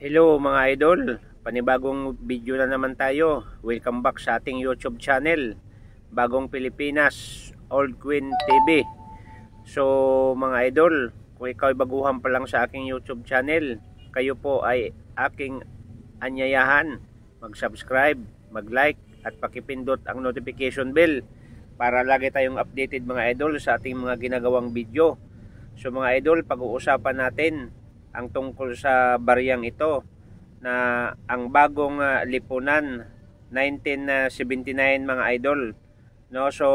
Hello mga idol, panibagong video na naman tayo. Welcome back sa ating YouTube channel, Bagong Pilipinas, Old Queen TV. So mga idol, kung ikaw ay baguhan pa lang sa aking YouTube channel, kayo po ay aking anyayahan mag-subscribe, mag-like at pakipindot ang notification bell para lagi tayong updated mga idol sa ating mga ginagawang video. So mga idol, pag-uusapan natin ang tungkol sa bariyang ito na ang bagong lipunan 1979 mga idol, no? So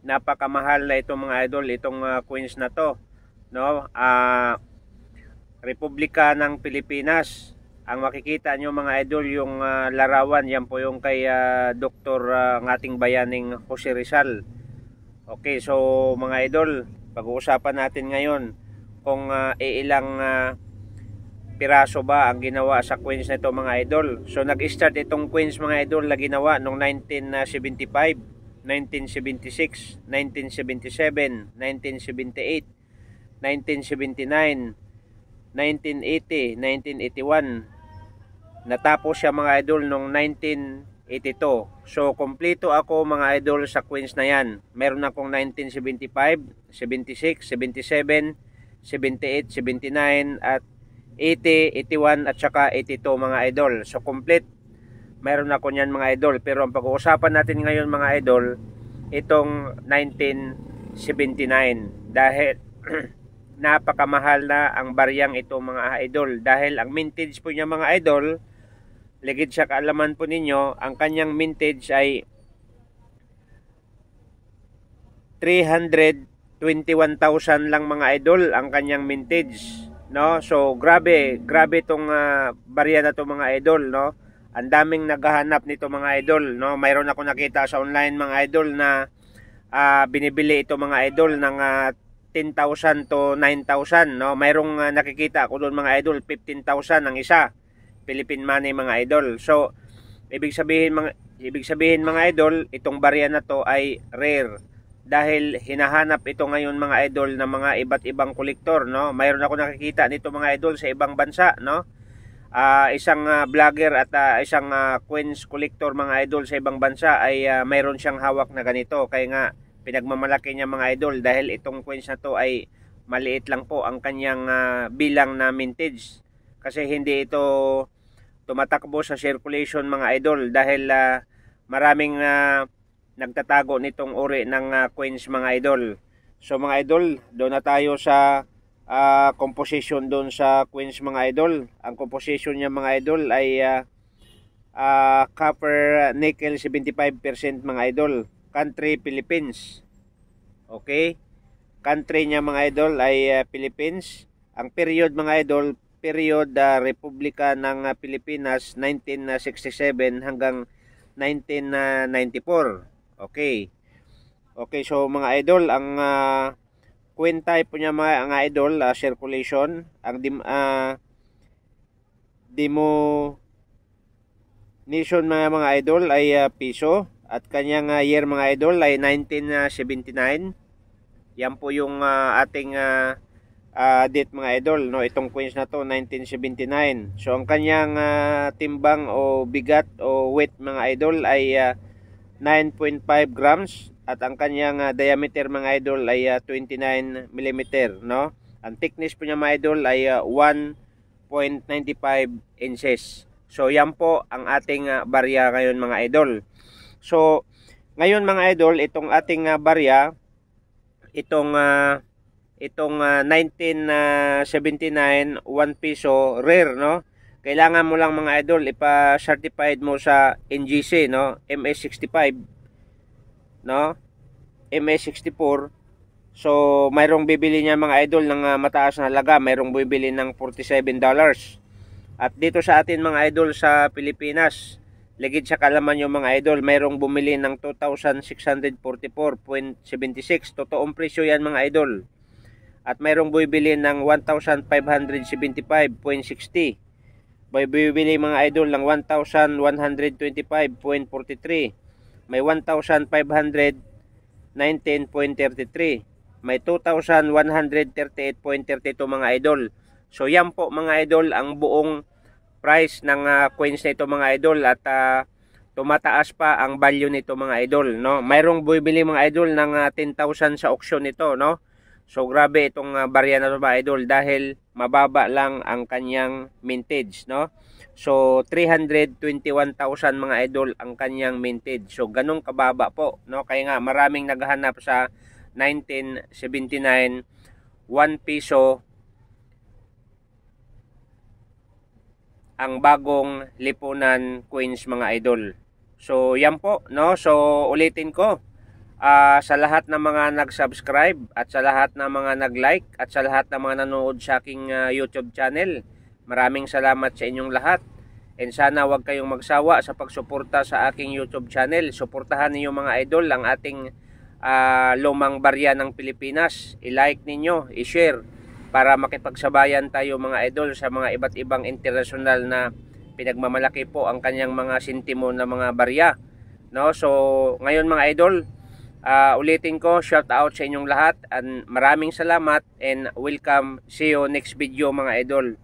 napakamahal na itong mga idol, itong coins na to, no? Republika ng Pilipinas. Ang makikita nyo mga idol, yung larawan, yan po yung kay Dr. ng ating bayaning Jose Rizal. Okay, so mga idol, pag-uusapan natin ngayon kung ilang piraso ba ang ginawa sa coins nito mga idol. So nag-start itong coins mga idol na ginawa noong 1975, 1976, 1977, 1978, 1979, 1980, 1981. Natapos siya mga idol noong 1982. So kompleto ako mga idol sa coins na yan. Meron akong 1975, 76, 77, 78, 79 at 80, 81 at saka 82 mga idol. So complete meron ako niyan mga idol. Pero ang pag-uusapan natin ngayon mga idol, itong 1979 dahil napakamahal na ang bariyang ito mga idol. Dahil ang mintage po niya mga idol, ligid siya kaalaman po ninyo, ang kanyang mintage ay 321,000 lang mga idol ang kanyang mintage, no? So grabe itong barya na to mga idol, no? Ang daming naghahanap nito mga idol, no? Mayroon ako nakita sa online mga idol na binibili ito mga idol ng 10,000 to 9,000, no? Mayroong nakikita ako doon mga idol 15,000 ang isa, Philippine money mga idol. So ibig sabihin mga idol, itong barya na to ay rare. Dahil hinahanap ito ngayon mga idol ng mga iba't ibang kolektor, no? Mayroon ako nakikita nito mga idol sa ibang bansa, no? Isang vlogger at isang coins collector mga idol sa ibang bansa ay mayroon siyang hawak na ganito. Kaya nga pinagmamalaki niya mga idol dahil itong coins na to ay maliit lang po ang kanyang bilang na mintage. Kasi hindi ito tumatakbo sa circulation mga idol dahil maraming nagtatago nitong uri ng coins mga idol. So mga idol, doon na tayo sa composition doon sa coins mga idol. Ang composition niya mga idol ay copper nickel 75% mga idol. Country Philippines. Okay? Country niya mga idol ay Philippines. Ang period mga idol, period Republika ng Pilipinas 1967 hanggang 1994. Okay. Okay, so mga idol, ang coin type po niya mga idol, circulation, ang denomination mga idol ay piso at kanyang year mga idol ay 1979. Yan po yung ating date mga idol, no? Itong coins na to 1979. So ang kanyang timbang o bigat o weight mga idol ay 9.5 grams at ang kanyang diameter mga idol ay 29 mm, no? Ang thickness po niya mga idol ay 1.95 inches. So yan po ang ating barya ngayon mga idol. So ngayon mga idol, itong ating barya, itong 1979 1 piso rare, no? Kailangan mo lang mga idol ipa-certified mo sa NGC, no? MS65, no? MS64. So mayroong bibili niya mga idol ng mataas na halaga, mayroong bibili ng $47. At dito sa atin mga idol sa Pilipinas, ligid sa kalaman yung mga idol, mayroong bumili ng 2,644.76. Totoong presyo yan mga idol. At mayroong bibili ng 1,575.60. May bibili mga idol ng 1,125.43. May 1,519.33. May 2,138.32 mga idol. So yan po mga idol ang buong price ng coins nito mga idol, at tumataas pa ang value nito mga idol, no? Mayroong bumibili mga idol ng 10,000 sa auction nito, no? So grabe itong barya na ito mga idol, dahil mababa lang ang kanyang mintage, no? So 321,000 mga idol ang kanyang mintage. So ganun kababa po, no? Kaya nga maraming naghahanap sa 1979 1 piso ang bagong lipunan coins mga idol. So yan po, no? So ulitin ko, sa lahat ng mga nag-subscribe at sa lahat ng mga nag-like at sa lahat ng mga nanood sa aking YouTube channel, maraming salamat sa inyong lahat. And sana wag kayong magsawa sa pagsuporta sa aking YouTube channel. Suportahan niyo mga idol ang ating lumang barya ng Pilipinas. I-like ninyo, i-share para makipagsabayan tayo mga idol sa mga iba't ibang internasyonal na pinagmamalaki po ang kanyang mga sintimo na mga barya, no? So ngayon mga idol, ulitin ko, shout out sa inyong lahat and maraming salamat and welcome. See you next video mga idol.